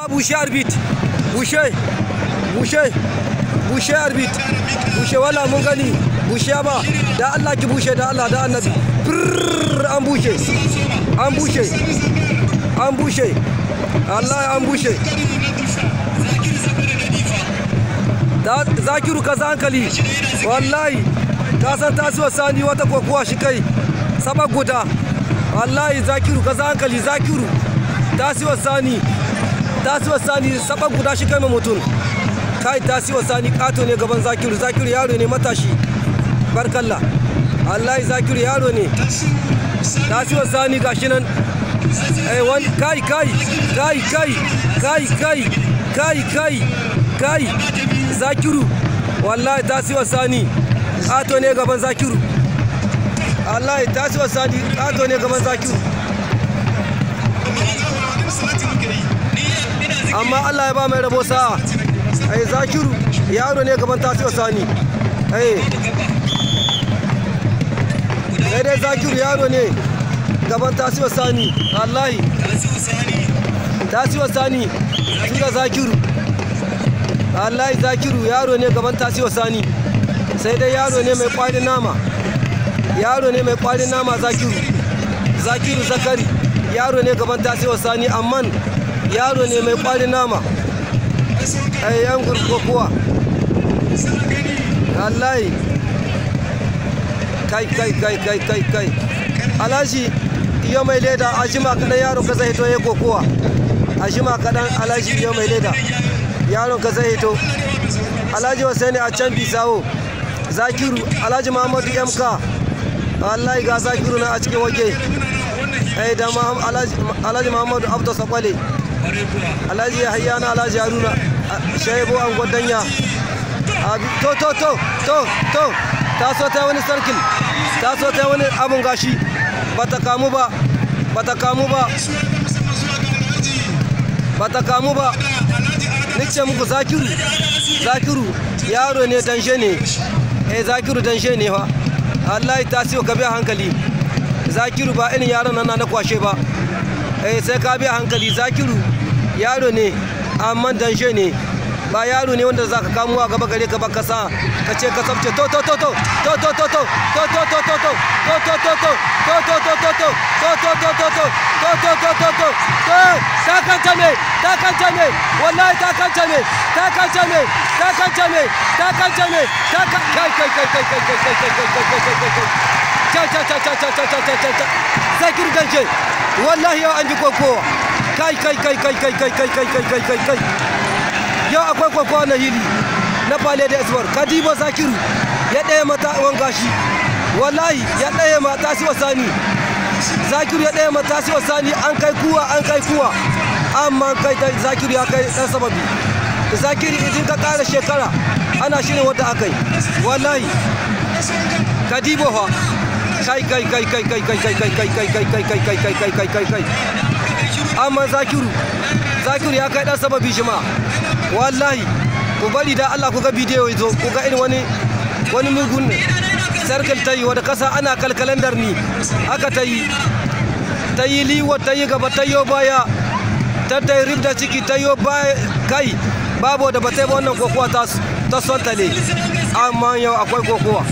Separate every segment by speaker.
Speaker 1: Boucher arbitre, Boucher arbitre, Boucher wala mun gani, Boucher ba, da Allah ki Boucher da Allah da Annabi. An Boucher, Allah an Boucher. Da Zakiru ka hankali, wallahi, ka san tasuwa sani wata kokuwa shi kai, sabab guda. Wallahi Zakiru ka hankali, Zakiru, tasuwa sani sabab guda shi kai mutum. Kai tasiwa sani kato ne gaban Zakiru yaro ne matashi barkalla. Wallahi Zakiru yaro ne. Tasiwa sani gashi nan. Kai Zakiru wallahi tasiwa sani kato ne gaban Zakiru. Wallahi tasiwa sani kato ne gaban Zakiru. Amma Allah ya ba mai rabo sa'a. Zakiru yaro ne gaban tasiwa sani. Dai Zakiru yaro ne gaban tasiwa sani. Wallahi tasiwa sani tunda Zakiru. Wallahi Zakiru yaro ne gaban tasiwa sani. Sai dai yaro ne mai kwarin nama. Zakiru Zakari yaro ne gaban tasiwa sani, amman yaro ne mai kwarin nama. Yan gurkokuwa wallahi kai Alhaji iyo mai leda a jima kadan yaron ka zai hito ya kokowa. A jima kadan Alhaji iyo mai leda yaron ka zai hito. Alhaji Hussaini a can Bisawo. Zakiru Alhaji Muhammadu MK wallahi ga Zakiru na a cikin wage. Da Alhaji Muhammadu Abdu Sakwale, Alhaji Yahya na Alhaji Haruna Shaibu an gwadanya. Ta so ta wani sarkin, ta so ta wani abun gashi, bata kamu ba. Nice muku Zakiru yaro ne danshe ne. Zakiru danshe ne fa. Allah ta siyo ka biya hankali. Zakiru ba irin yaron nan na kwashe ba. Sai ka biya hankali. Zakiru yaro ne amma danshe ne. Ba yaro ne wanda zaka kamo a gaba gare ka ba ka sa ka ce ka sabce to wallahi ta kancame Zakiru danshe wallahi yau an ji kokowa. Kai yau akwai kokowa na hili na Fale da Esbar. Kadiba Zakiru ya ɗaya mata wangashi, wallahi ya ɗaya mata tasiwa sani. Zakiru ya ɗaya mata tasiwa sani. An kai kuwa amma kai Zakiru ya kai ɗan sababi. Zakiru idan ka ƙara shekara ana shirin wata akai wallahi. Kadiba fa kai amma Zakiru ya kai ɗan sababi shi ma wallahi. Ku bari da Allah ku ga bidiyo yazo ku ga irin wani mugun circle tayi wanda kasa ana kalkalandar ni haka tayi liwa tayi gaba tayo baya ta tayi ribda ciki tayo baya. Kai babu da batai wannan kokowa ta sonta ne, amma yau akwai kokowa.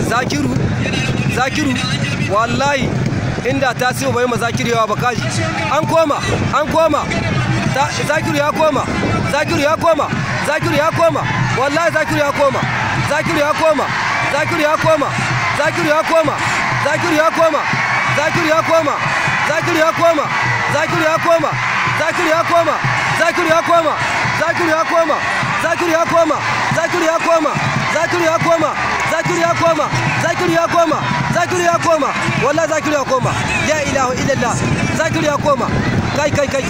Speaker 1: Zakiru wallahi inda ta siyo bai ma Zakiru yawa ba kaji. An koma Zakiru ya koma wallahi Zakiru ya koma la ilaha illallah. Zakiru ya koma. Kai Zakiru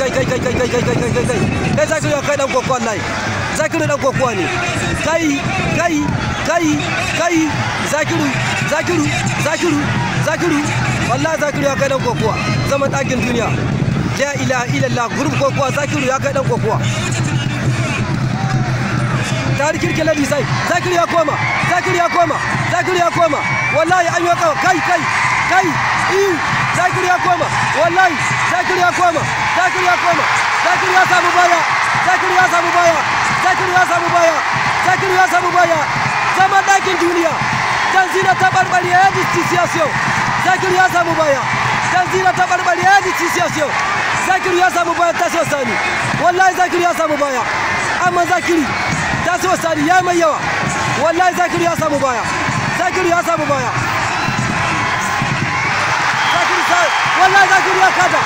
Speaker 1: ya kai dan kokowa wallahi. Zakiru dan kokowa ne. Kai Zakiru wallahi Zakiru ya kai dan kokowa. Zaman ɗakin duniya. La ilaha illallah. Group kokowa Zakiru ya kai dan kokowa. Tarikin keladi sai Zakiru ya koma wallahi an yi kawa. Kai Zakiru ya koma wallahi. Zakiri ya koma Zakiri ya samu baya Zakiri ya samu baya zaman ɗakin duniya Tanzila ta barbare ya distanciation Zakiri ya samu baya Tanzila ta barbare ya distanciation Zakiri ya samu baya taso sani wallahi Zakiri ya samu baya amma Zakiri taso sani ya mai yawa wallahi Zakiri ya samu baya Zakiri ya samu baya wallahi Zakiri ya kada